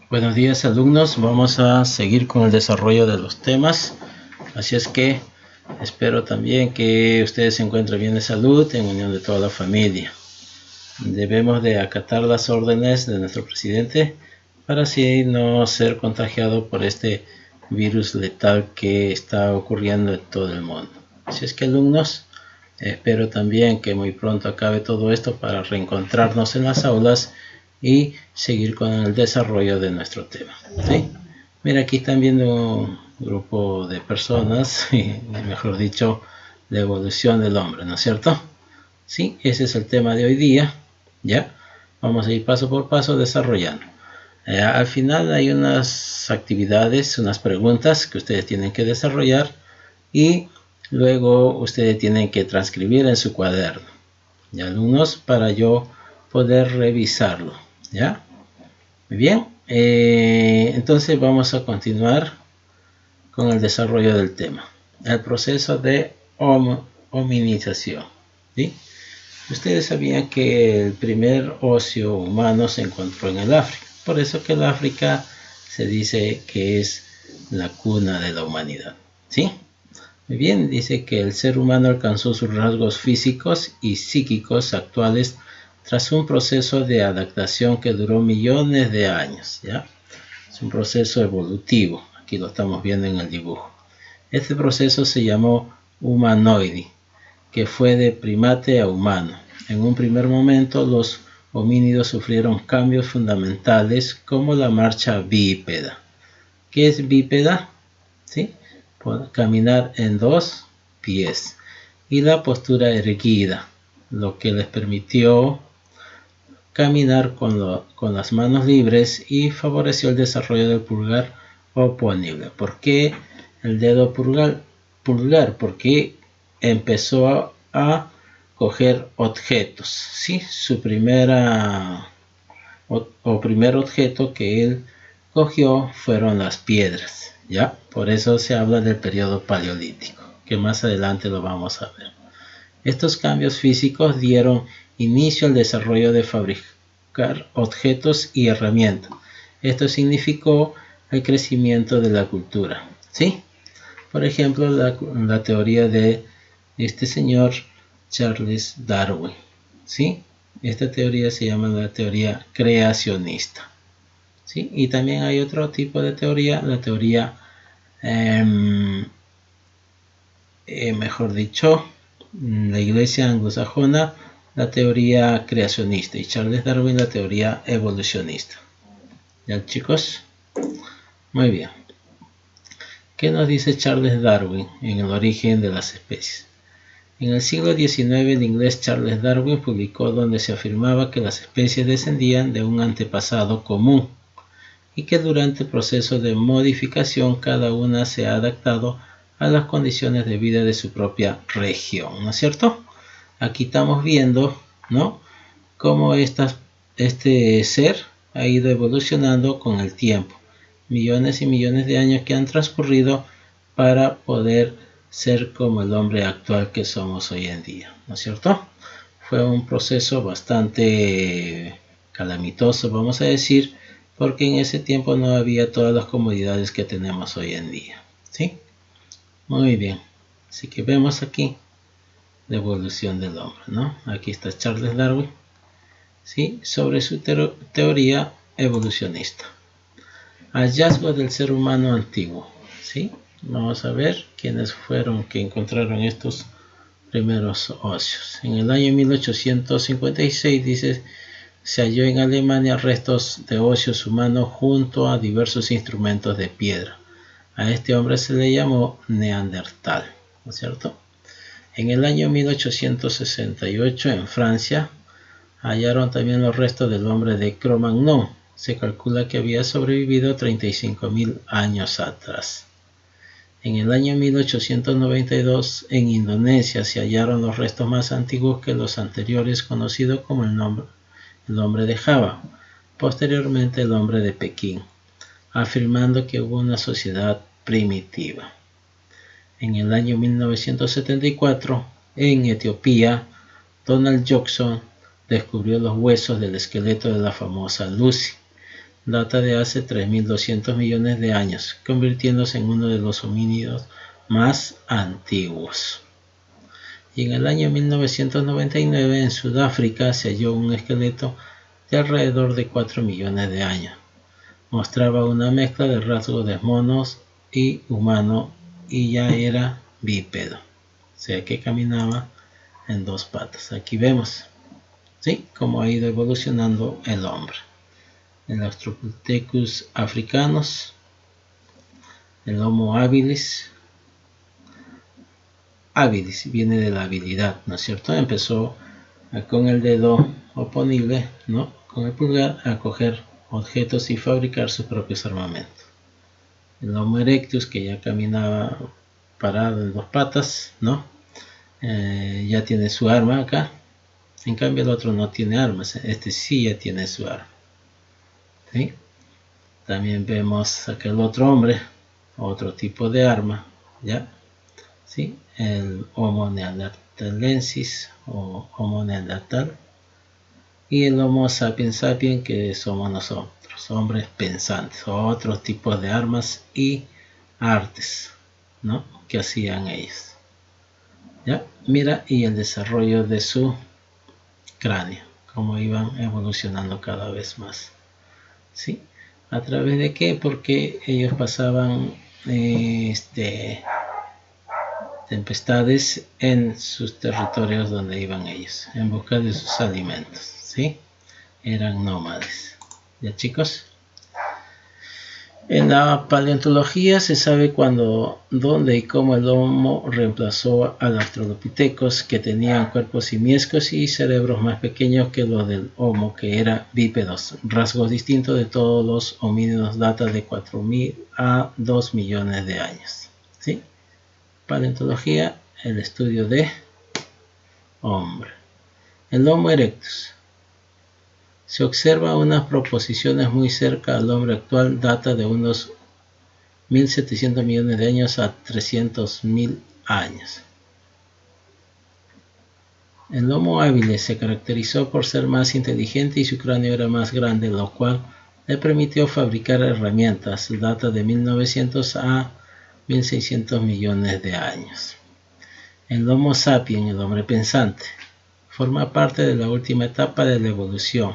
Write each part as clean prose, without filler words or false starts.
Buenos días alumnos, vamos a seguir con el desarrollo de los temas, así es que espero también que ustedes se encuentren bien de salud en unión de toda la familia. Debemos de acatar las órdenes de nuestro presidente para así no ser contagiado por este virus letal que está ocurriendo en todo el mundo. Así es que alumnos, espero también que muy pronto acabe todo esto para reencontrarnos en las aulas y seguir con el desarrollo de nuestro tema, ¿sí? Mira, aquí están viendo un grupo de personas, mejor dicho, la evolución del hombre, ¿no es cierto? Sí, ese es el tema de hoy día, ¿ya? Vamos a ir paso por paso desarrollando. Al final hay unas actividades, unas preguntas que ustedes tienen que desarrollar y luego ustedes tienen que transcribir en su cuaderno, ¿ya, alumnos? Para yo poder revisarlo, ¿ya? Muy bien, entonces vamos a continuar con el desarrollo del tema. El proceso de hominización, ¿sí? Ustedes sabían que el primer óseo humano se encontró en el África. Por eso que el África se dice que es la cuna de la humanidad, ¿sí? Muy bien, dice que el ser humano alcanzó sus rasgos físicos y psíquicos actuales tras un proceso de adaptación que duró millones de años, ¿ya? Es un proceso evolutivo, aquí lo estamos viendo en el dibujo. Este proceso se llamó humanoide, que fue de primate a humano. En un primer momento los homínidos sufrieron cambios fundamentales como la marcha bípeda. ¿Qué es bípeda? ¿Sí? Caminar en dos pies y la postura erguida, lo que les permitió caminar con las manos libres y favoreció el desarrollo del pulgar oponible. ¿Por qué el dedo pulgar? Porque empezó a coger objetos, ¿sí? Su primer objeto que él cogió fueron las piedras, ¿ya? Por eso se habla del periodo paleolítico, que más adelante lo vamos a ver. Estos cambios físicos dieron inicio al desarrollo de fabricar objetos y herramientas. Esto significó el crecimiento de la cultura, ¿sí? Por ejemplo, la teoría de este señor Charles Darwin, ¿sí? Esta teoría se llama la teoría creacionista, ¿sí? Y también hay otro tipo de teoría, la teoría, mejor dicho, la iglesia anglosajona, la teoría creacionista, y Charles Darwin la teoría evolucionista. ¿Ya, chicos? Muy bien. ¿Qué nos dice Charles Darwin en el origen de las especies? En el siglo XIX el inglés Charles Darwin publicó donde se afirmaba que las especies descendían de un antepasado común y que durante el proceso de modificación cada una se ha adaptado a las condiciones de vida de su propia región, ¿no es cierto? Aquí estamos viendo, ¿no?, cómo este ser ha ido evolucionando con el tiempo, millones y millones de años que han transcurrido para poder ser como el hombre actual que somos hoy en día, ¿no es cierto? Fue un proceso bastante calamitoso, vamos a decir, porque en ese tiempo no había todas las comodidades que tenemos hoy en día, ¿sí? Muy bien, así que vemos aquí la evolución del hombre, ¿no? Aquí está Charles Darwin, ¿sí?, sobre su teoría evolucionista. Hallazgos del ser humano antiguo, ¿sí? Vamos a ver quiénes fueron que encontraron estos primeros óseos. En el año 1856 dice, se halló en Alemania restos de óseos humanos junto a diversos instrumentos de piedra. A este hombre se le llamó Neandertal, ¿no es cierto? En el año 1868 en Francia hallaron también los restos del hombre de Cro-Magnon. Se calcula que había sobrevivido 35.000 años atrás. En el año 1892 en Indonesia se hallaron los restos más antiguos que los anteriores, conocidos como el hombre de Java, posteriormente el hombre de Pekín, afirmando que hubo una sociedad primitiva. En el año 1974, en Etiopía, Donald Jackson descubrió los huesos del esqueleto de la famosa Lucy. data de hace 3.200 millones de años, convirtiéndose en uno de los homínidos más antiguos. Y en el año 1999 en Sudáfrica se halló un esqueleto de alrededor de 4 millones de años. Mostraba una mezcla de rasgos de monos y humano y ya era bípedo, o sea que caminaba en dos patas. Aquí vemos, ¿sí?, cómo ha ido evolucionando el hombre. El Australopithecus africanos, el Homo habilis. Habilis viene de la habilidad, ¿no es cierto? Empezó con el dedo oponible, ¿no?, con el pulgar, a coger objetos y fabricar sus propios armamentos. El Homo erectus, que ya caminaba parado en dos patas, ¿no?, ya tiene su arma acá. En cambio el otro no tiene armas, este sí ya tiene su arma, ¿sí? También vemos aquel otro hombre, otro tipo de arma, ¿ya? ¿Sí? El Homo neanderthalensis o Homo neandertal, y el Homo sapiens sapiens, que somos nosotros, hombres pensantes, otros tipos de armas y artes, ¿no?, que hacían ellos. ¿Ya? Mira, y el desarrollo de su cráneo, cómo iban evolucionando cada vez más, ¿sí? ¿A través de qué? Porque ellos pasaban tempestades en sus territorios donde iban ellos, en busca de sus alimentos, ¿sí? Eran nómades. ¿Ya, chicos? En la paleontología se sabe cuándo, dónde y cómo el Homo reemplazó al Australopithecus, que tenían cuerpos simiescos y cerebros más pequeños que los del Homo, que era bípedos, rasgos distintos de todos los homínidos. Data de 4.000 a 2 millones de años, ¿sí? Paleontología, el estudio de hombre. El Homo erectus. Se observa unas proposiciones muy cerca al hombre actual. Data de unos 1.700 millones de años a 300.000 años. El Homo habilis se caracterizó por ser más inteligente y su cráneo era más grande, lo cual le permitió fabricar herramientas. Data de 1900 a 1.600 millones de años. El Homo sapiens, el hombre pensante, forma parte de la última etapa de la evolución.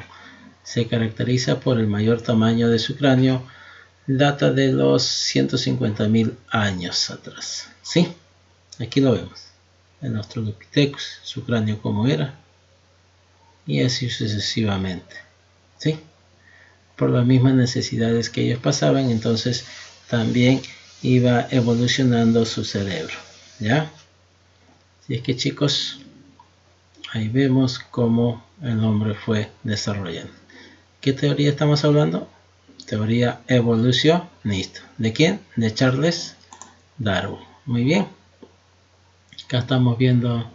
Se caracteriza por el mayor tamaño de su cráneo. Data de los 150.000 años atrás, ¿sí? Aquí lo vemos. El Australopithecus, su cráneo como era, y así sucesivamente, ¿sí? Por las mismas necesidades que ellos pasaban, entonces también iba evolucionando su cerebro, ¿ya? Así es que, chicos, ahí vemos cómo el hombre fue desarrollando. ¿Qué teoría estamos hablando? Teoría evolucionista. ¿De quién? De Charles Darwin. Muy bien. Acá estamos viendo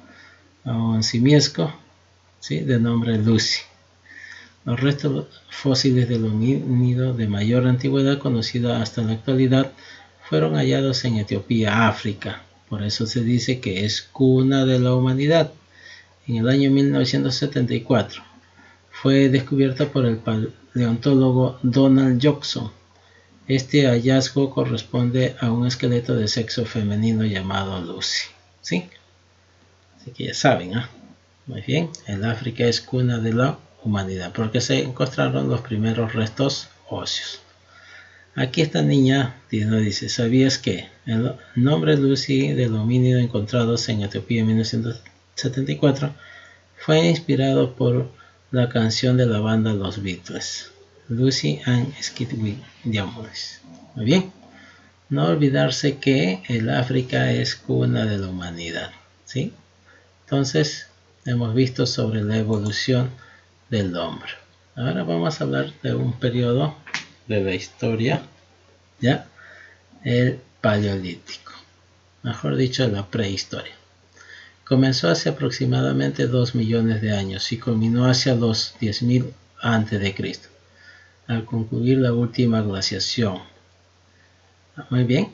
a un simiesco, ¿sí?, de nombre Lucy. Los restos fósiles del homínido de mayor antigüedad conocida hasta la actualidad fueron hallados en Etiopía, África. Por eso se dice que es cuna de la humanidad. En el año 1974 fue descubierta por el paleontólogo Donald Jackson. Este hallazgo corresponde a un esqueleto de sexo femenino llamado Lucy, ¿sí? Así que ya saben, ¿eh? Muy bien, el África es cuna de la humanidad porque se encontraron los primeros restos óseos. Aquí esta niña nos dice, ¿sabías que el nombre Lucy del homínido encontrados en Etiopía en 1974 fue inspirado por la canción de la banda Los Beatles, Lucy and Skidway Diamonds? Muy bien, no olvidarse que el África es cuna de la humanidad, ¿sí? Entonces, hemos visto sobre la evolución del hombre. Ahora vamos a hablar de un periodo de la historia, ¿ya? El Paleolítico, mejor dicho, la prehistoria. Comenzó hace aproximadamente 2 millones de años y culminó hacia los 10.000 a.C., al concluir la última glaciación. Muy bien.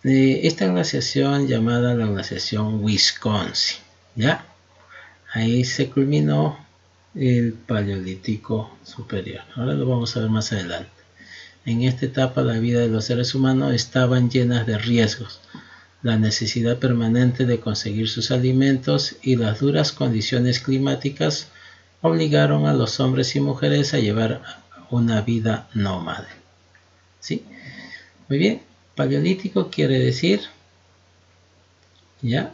Esta glaciación, llamada la glaciación Wisconsin, ¿ya? Ahí se culminó el Paleolítico superior. Ahora lo vamos a ver más adelante. En esta etapa la vida de los seres humanos estaban llenas de riesgos. La necesidad permanente de conseguir sus alimentos y las duras condiciones climáticas obligaron a los hombres y mujeres a llevar una vida nómade. ¿Sí? Muy bien, paleolítico quiere decir, ¿ya?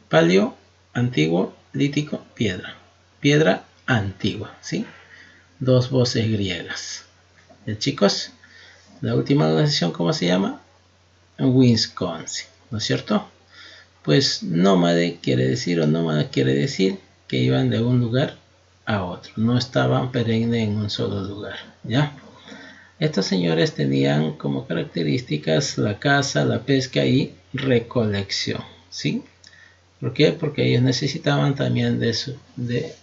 Paleo, antiguo, lítico, piedra. Piedra antigua, ¿sí? Dos voces griegas. ¿Ya, chicos? La última organización, ¿cómo se llama? Wisconsin, ¿no es cierto? Pues nómade quiere decir, o nómada quiere decir que iban de un lugar a otro, no estaban perenne en un solo lugar, ¿ya? Estos señores tenían como características la caza, la pesca y recolección, ¿sí? ¿Por qué? Porque ellos necesitaban también de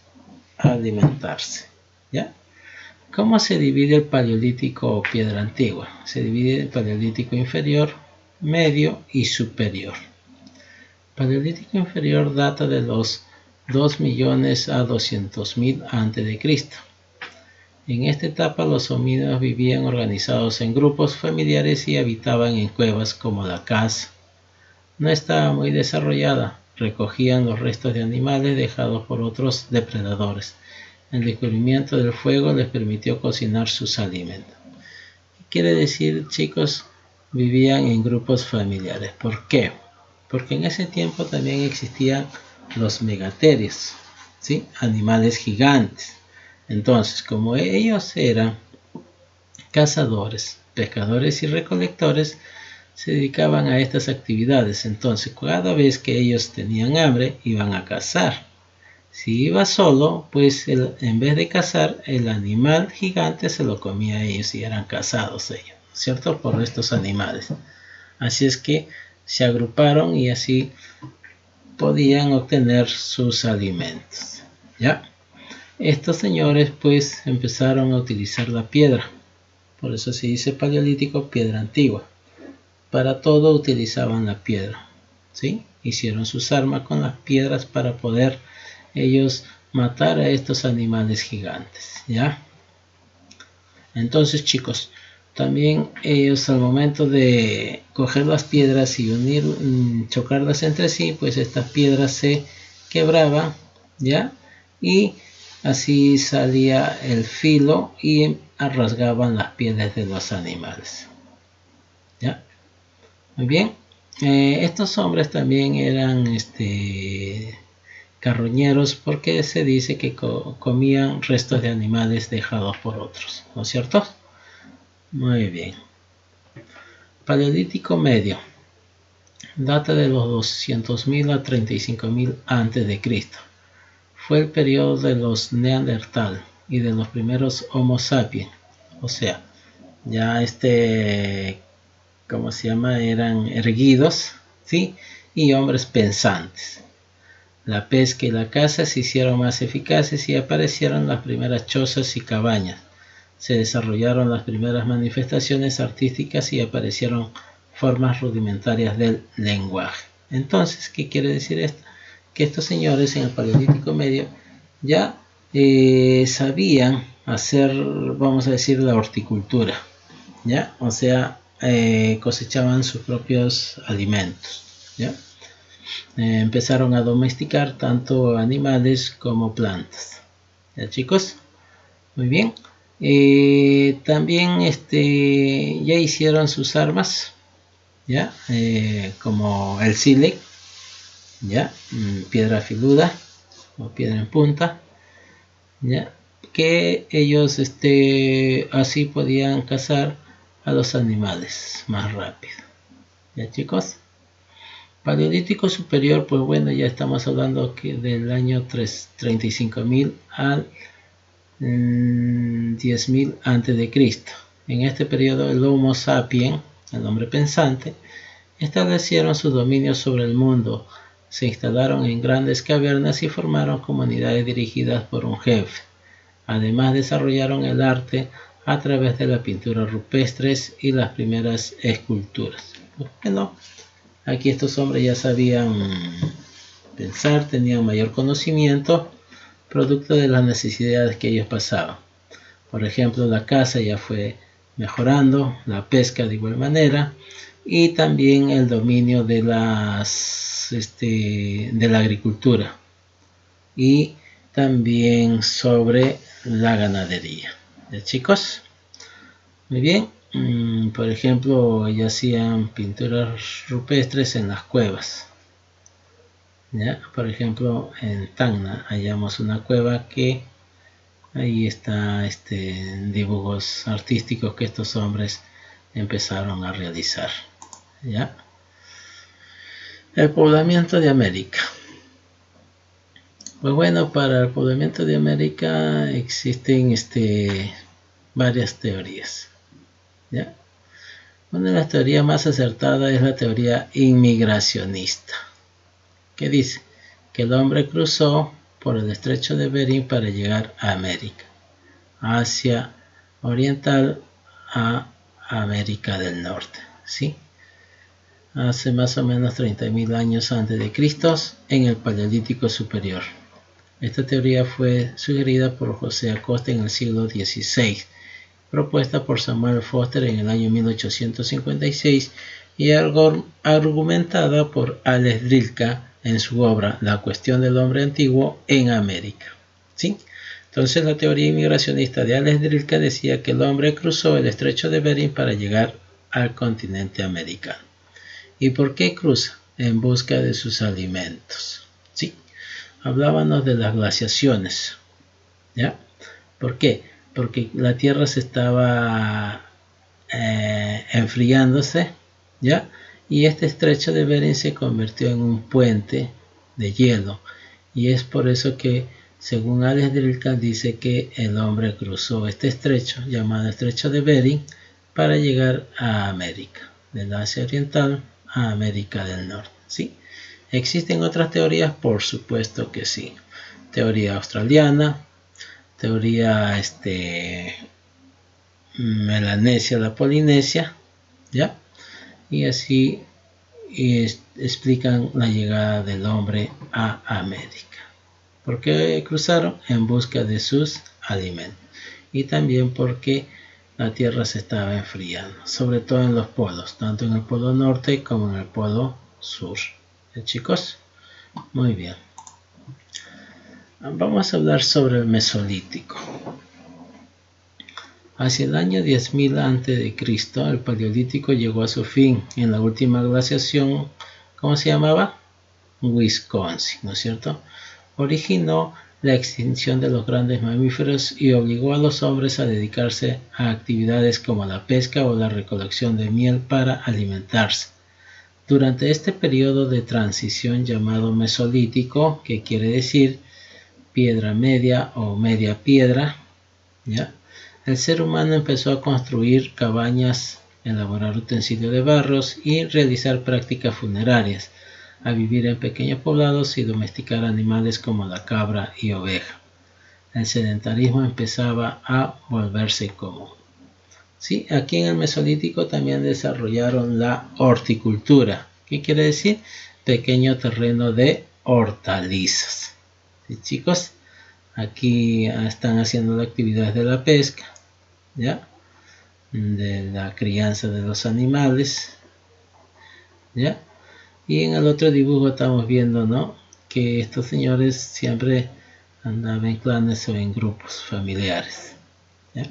alimentarse, ¿ya? ¿Cómo se divide el paleolítico o piedra antigua? Se divide el paleolítico inferior, medio y superior. Paleolítico inferior data de los 2 millones a 200.000 a.C. En esta etapa los homínidos vivían organizados en grupos familiares y habitaban en cuevas como la casa. No estaba muy desarrollada, recogían los restos de animales dejados por otros depredadores. El descubrimiento del fuego les permitió cocinar sus alimentos. ¿Qué quiere decir, chicos? Vivían en grupos familiares. ¿Por qué? Porque en ese tiempo también existían los megaterios, ¿sí? Animales gigantes. Entonces, como ellos eran cazadores, pescadores y recolectores, se dedicaban a estas actividades. Entonces, cada vez que ellos tenían hambre, iban a cazar. Si iba solo, pues en vez de cazar, el animal gigante se lo comía a ellos y eran cazados ellos, ¿cierto? Por estos animales. Así es que se agruparon y así podían obtener sus alimentos, ¿ya? Estos señores pues empezaron a utilizar la piedra, por eso se dice paleolítico, piedra antigua. Para todo utilizaban la piedra, ¿sí? Hicieron sus armas con las piedras para poder ellos matar a estos animales gigantes, ¿ya? Entonces, chicos, también ellos al momento de coger las piedras y chocarlas entre sí, pues estas piedras se quebraban, ¿ya? Y así salía el filo y rasgaban las pieles de los animales, ¿ya? Muy bien. Estos hombres también eran carroñeros porque se dice que comían restos de animales dejados por otros, ¿no es cierto? Muy bien. Paleolítico medio. Data de los 200.000 a 35.000 a.C. Fue el periodo de los Neandertal y de los primeros Homo sapiens. O sea, ya ¿cómo se llama? Eran erguidos, ¿sí? Y hombres pensantes. La pesca y la caza se hicieron más eficaces y aparecieron las primeras chozas y cabañas. Se desarrollaron las primeras manifestaciones artísticas y aparecieron formas rudimentarias del lenguaje. Entonces, ¿qué quiere decir esto? Que estos señores en el Paleolítico Medio ya sabían hacer, vamos a decir, la horticultura, ¿ya? O sea, cosechaban sus propios alimentos, ¿ya? Empezaron a domesticar tanto animales como plantas. ¿Ya, chicos? Muy bien. También ya hicieron sus armas, ¿ya? Como el sílex, ¿ya? Piedra filuda o piedra en punta, ¿ya? Que ellos así podían cazar a los animales más rápido. ¿Ya, chicos? Paleolítico superior, pues bueno, ya estamos hablando del año 35.000 al 10.000 a.C. En este periodo el Homo sapiens, el hombre pensante, establecieron su dominio sobre el mundo, se instalaron en grandes cavernas y formaron comunidades dirigidas por un jefe. Además desarrollaron el arte a través de la pintura rupestres y las primeras esculturas. Bueno, aquí estos hombres ya sabían pensar, tenían mayor conocimiento, producto de las necesidades que ellos pasaban. Por ejemplo, la caza ya fue mejorando, la pesca de igual manera, y también el dominio de la agricultura, y también sobre la ganadería. ¿Ya, chicos? Muy bien. Por ejemplo, ya hacían pinturas rupestres en las cuevas. ¿Ya? Por ejemplo, en Tacna hallamos una cueva que ahí está dibujos artísticos que estos hombres empezaron a realizar. ¿Ya? El poblamiento de América. Pues bueno, para el poblamiento de América existen varias teorías. ¿Ya? Una de las teorías más acertadas es la teoría inmigracionista, que dice que el hombre cruzó por el estrecho de Bering para llegar a América, Asia Oriental a América del Norte, ¿sí? Hace más o menos 30.000 años antes de Cristo, en el Paleolítico Superior. Esta teoría fue sugerida por José Acosta en el siglo XVI, propuesta por Samuel Foster en el año 1856 y argumentada por Alex Drilka en su obra La cuestión del hombre antiguo en América. ¿Sí? Entonces la teoría inmigracionista de Alex Drilka decía que el hombre cruzó el estrecho de Bering para llegar al continente americano. ¿Y por qué cruza? En busca de sus alimentos. ¿Sí? Hablábamos de las glaciaciones. ¿Ya? ¿Por qué? Porque la Tierra se estaba enfriándose, ¿ya? Y este estrecho de Bering se convirtió en un puente de hielo. Y es por eso que, según Alex Drilka, dice que el hombre cruzó este estrecho, llamado estrecho de Bering, para llegar a América, del Asia Oriental a América del Norte, ¿sí? ¿Existen otras teorías? Por supuesto que sí. Teoría australiana, teoría Melanesia, la Polinesia, ¿ya? Y así explican la llegada del hombre a América. ¿Por qué cruzaron? En busca de sus alimentos. Y también porque la Tierra se estaba enfriando, sobre todo en los polos, tanto en el polo norte como en el polo sur. ¿Sí, chicos? Muy bien. Vamos a hablar sobre el Mesolítico. Hacia el año 10.000 a.C., el Paleolítico llegó a su fin en la última glaciación, ¿cómo se llamaba? Wisconsin, ¿no es cierto? Originó la extinción de los grandes mamíferos y obligó a los hombres a dedicarse a actividades como la pesca o la recolección de miel para alimentarse. Durante este periodo de transición llamado Mesolítico, que quiere decir piedra media o media piedra, ¿ya? El ser humano empezó a construir cabañas, elaborar utensilios de barros y realizar prácticas funerarias, a vivir en pequeños poblados y domesticar animales como la cabra y oveja. El sedentarismo empezaba a volverse común. Sí, aquí en el Mesolítico también desarrollaron la horticultura. ¿Qué quiere decir? Pequeño terreno de hortalizas. ¿Sí, chicos? Aquí están haciendo la actividad de la pesca, ¿ya? De la crianza de los animales, ¿ya? Y en el otro dibujo estamos viendo, ¿no?, que estos señores siempre andaban en clanes o en grupos familiares, ¿ya?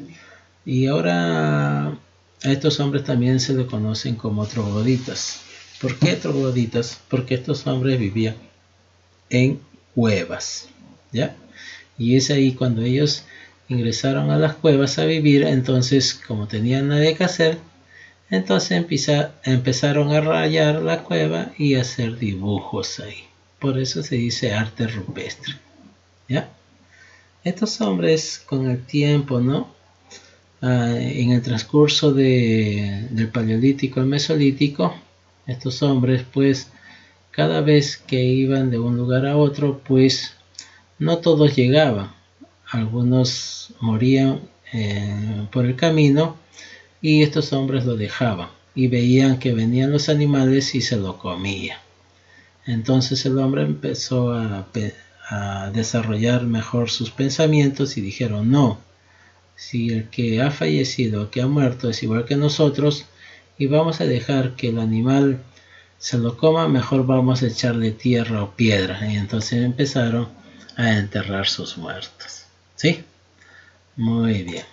Y ahora a estos hombres también se les conocen como trogloditas. ¿Por qué trogloditas? Porque estos hombres vivían en cuevas, ¿ya? Y es ahí cuando ellos ingresaron a las cuevas a vivir, entonces como tenían nada que hacer, entonces empezaron a rayar la cueva y a hacer dibujos ahí. Por eso se dice arte rupestre, ¿ya? Estos hombres con el tiempo, ¿no?, en el transcurso del Paleolítico al Mesolítico, estos hombres pues cada vez que iban de un lugar a otro, pues no todos llegaban, algunos morían por el camino y estos hombres lo dejaban y veían que venían los animales y se lo comían. Entonces el hombre empezó a desarrollar mejor sus pensamientos y dijeron: no, si el que ha fallecido, el que ha muerto es igual que nosotros y vamos a dejar que el animal se lo coma, mejor vamos a echarle tierra o piedra. Y entonces empezaron a enterrar sus muertos. ¿Sí? Muy bien.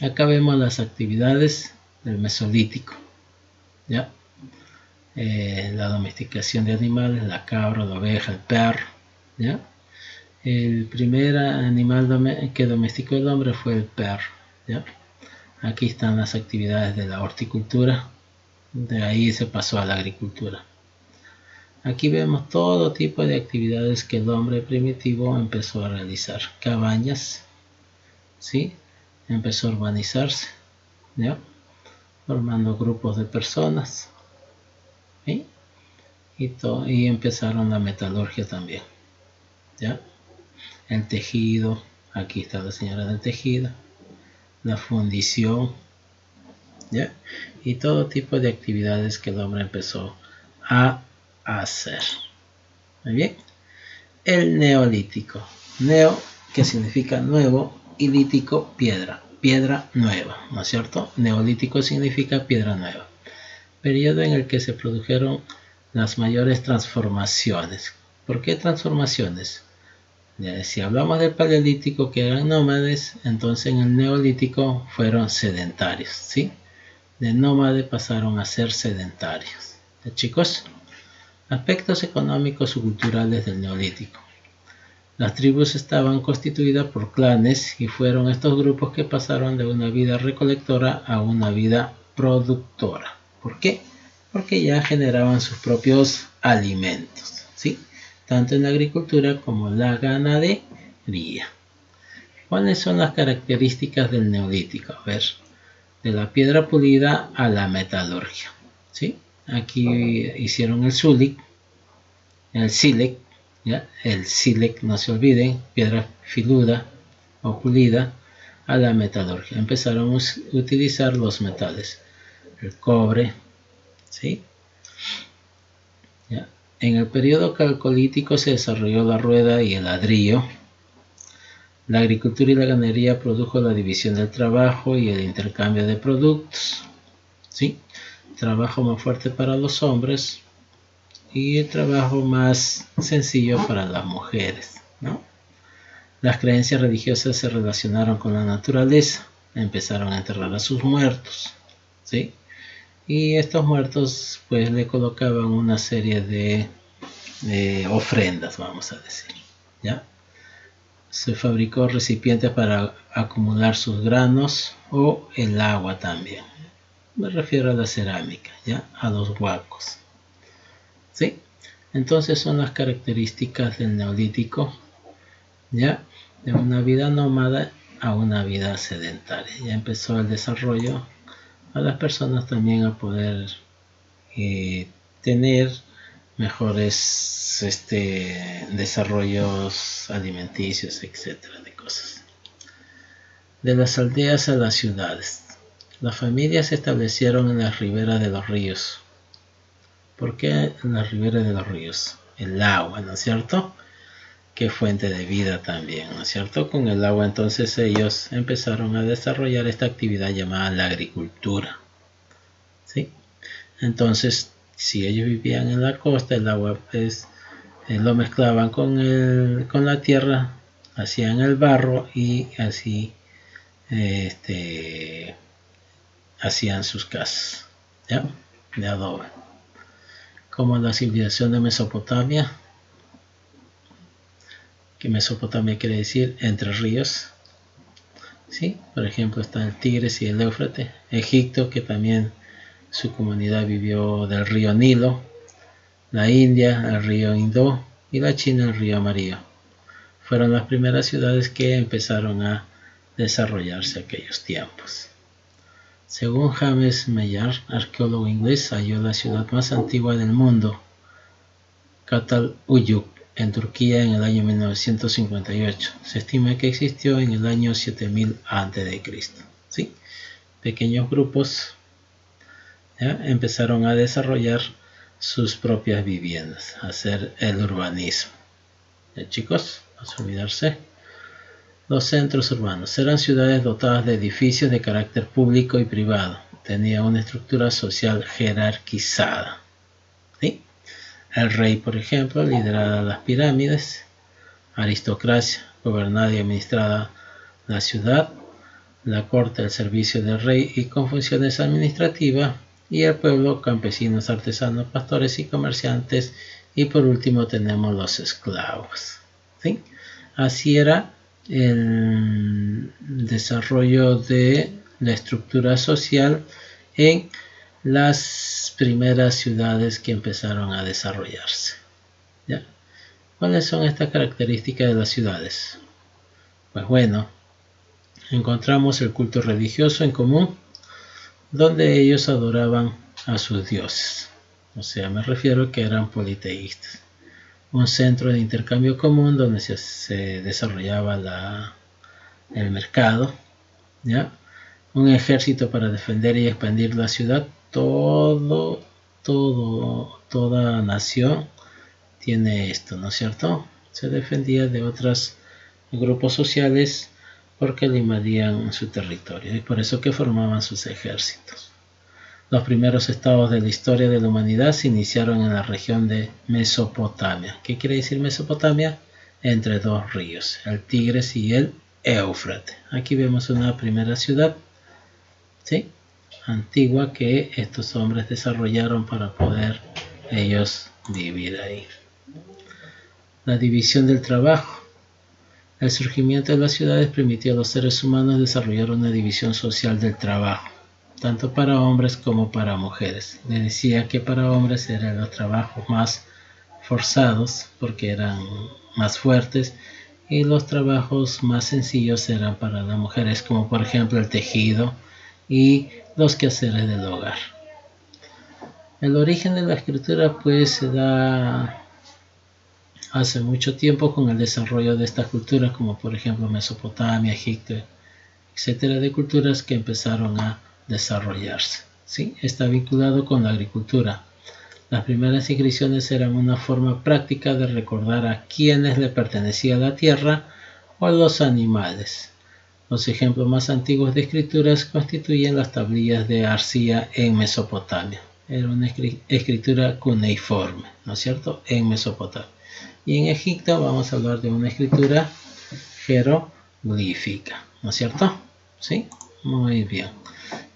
Acá vemos las actividades del Mesolítico. ¿Ya? La domesticación de animales, la cabra, la oveja, el perro. ¿Ya? El primer animal que domesticó el hombre fue el perro. ¿Ya? Aquí están las actividades de la horticultura. De ahí se pasó a la agricultura. Aquí vemos todo tipo de actividades que el hombre primitivo empezó a realizar. Cabañas, ¿sí? Empezó a urbanizarse, ¿ya? Formando grupos de personas, ¿sí? Y empezaron la metalurgia también, ¿ya? El tejido, aquí está la señora del tejido, la fundición, ¿ya? Y todo tipo de actividades que el hombre empezó a hacer. Muy bien. El neolítico. Neo, que significa nuevo, y lítico, piedra. Piedra nueva, ¿no es cierto? Neolítico significa piedra nueva. Periodo en el que se produjeron las mayores transformaciones. ¿Por qué transformaciones? Si hablamos del paleolítico, que eran nómades, entonces en el neolítico fueron sedentarios, ¿sí? De nómade pasaron a ser sedentarios. Chicos, aspectos económicos y culturales del neolítico. Las tribus estaban constituidas por clanes y fueron estos grupos que pasaron de una vida recolectora a una vida productora. ¿Por qué? Porque ya generaban sus propios alimentos, ¿sí? Tanto en la agricultura como en la ganadería. ¿Cuáles son las características del neolítico? A ver, de la piedra pulida a la metalurgia, ¿sí? Aquí hicieron el Zulik, el Silek, ¿ya? El Silek, no se olviden, piedra filuda o pulida a la metalurgia. Empezaron a utilizar los metales, el cobre, ¿sí? ¿Ya? En el periodo calcolítico se desarrolló la rueda y el ladrillo. La agricultura y la ganadería produjo la división del trabajo y el intercambio de productos, ¿sí? Trabajo más fuerte para los hombres y el trabajo más sencillo para las mujeres, ¿no? Las creencias religiosas se relacionaron con la naturaleza, empezaron a enterrar a sus muertos, ¿sí? Y estos muertos pues le colocaban una serie de ofrendas, vamos a decir, ¿ya? Se fabricó recipientes para acumular sus granos o el agua también. Me refiero a la cerámica, ¿ya? A los huacos, ¿sí? Entonces son las características del neolítico, ¿ya? De una vida nómada a una vida sedentaria. Ya empezó el desarrollo a las personas también a poder tener mejores desarrollos alimenticios, etcétera, de cosas. De las aldeas a las ciudades. Las familias se establecieron en las riberas de los ríos. ¿Por qué en las riberas de los ríos? El agua, ¿no es cierto? Que fuente de vida también, ¿no es cierto? Con el agua entonces ellos empezaron a desarrollar esta actividad llamada la agricultura, ¿sí? Entonces, si ellos vivían en la costa, el agua pues lo mezclaban con la tierra, hacían el barro y así hacían sus casas, ¿ya? De adobe. Como la civilización de Mesopotamia, que Mesopotamia quiere decir entre ríos, ¿sí? Por ejemplo está el Tigris y el Éufrates. Egipto, que también su comunidad vivió del río Nilo. La India, el río Indo, y la China, el río Amarillo. Fueron las primeras ciudades que empezaron a desarrollarse aquellos tiempos. Según James Maillard, arqueólogo inglés, halló la ciudad más antigua del mundo, Çatalhöyük, en Turquía en el año 1958. Se estima que existió en el año 7000 a.C. ¿Sí? Pequeños grupos ¿ya? Empezaron a desarrollar sus propias viviendas, a hacer el urbanismo. ¿Ya, chicos? No se olvidarse. Los centros urbanos eran ciudades dotadas de edificios de carácter público y privado. Tenían una estructura social jerarquizada. ¿Sí? El rey, por ejemplo, lideraba las pirámides. Aristocracia, gobernada y administrada la ciudad. La corte al servicio del rey y con funciones administrativas. Y el pueblo, campesinos, artesanos, pastores y comerciantes. Y por último tenemos los esclavos. ¿Sí? Así era el desarrollo de la estructura social en las primeras ciudades que empezaron a desarrollarse. ¿Ya? ¿Cuáles son estas características de las ciudades? Pues bueno, encontramos el culto religioso en común, donde ellos adoraban a sus dioses. O sea, me refiero a que eran politeístas. Un centro de intercambio común donde se desarrollaba el mercado, ¿ya? Un ejército para defender y expandir la ciudad. Toda nación tiene esto, ¿no es cierto? Se defendía de otros grupos sociales porque le invadían su territorio y por eso que formaban sus ejércitos. Los primeros estados de la historia de la humanidad se iniciaron en la región de Mesopotamia. ¿Qué quiere decir Mesopotamia? Entre dos ríos, el Tigris y el Éufrates. Aquí vemos una primera ciudad, ¿sí?, antigua que estos hombres desarrollaron para poder ellos vivir ahí. La división del trabajo. El surgimiento de las ciudades permitió a los seres humanos desarrollar una división social del trabajo, tanto para hombres como para mujeres. Les decía que para hombres eran los trabajos más forzados porque eran más fuertes y los trabajos más sencillos eran para las mujeres, como por ejemplo el tejido y los quehaceres del hogar. El origen de la escritura pues se da hace mucho tiempo con el desarrollo de estas culturas, como por ejemplo Mesopotamia, Egipto, etcétera, de culturas que empezaron a desarrollarse. ¿Sí? Está vinculado con la agricultura. Las primeras inscripciones eran una forma práctica de recordar a quienes le pertenecía la tierra o a los animales. Los ejemplos más antiguos de escrituras constituyen las tablillas de arcilla en Mesopotamia. Era una escritura cuneiforme, ¿no es cierto?, en Mesopotamia. Y en Egipto vamos a hablar de una escritura jeroglífica, ¿no es cierto? ¿Sí? Muy bien.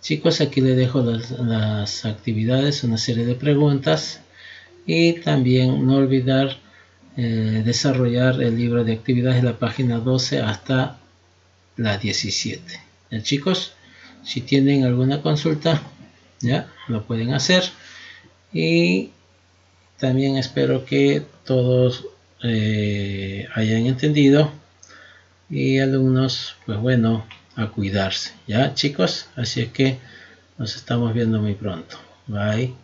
Chicos, aquí les dejo las actividades, una serie de preguntas y también no olvidar desarrollar el libro de actividades de la página 12 hasta la 17. ¿Ya, chicos? Si tienen alguna consulta, ya lo pueden hacer. Y también espero que todos hayan entendido y alumnos, pues bueno, a cuidarse, ya, chicos. Así es que nos estamos viendo muy pronto. Bye.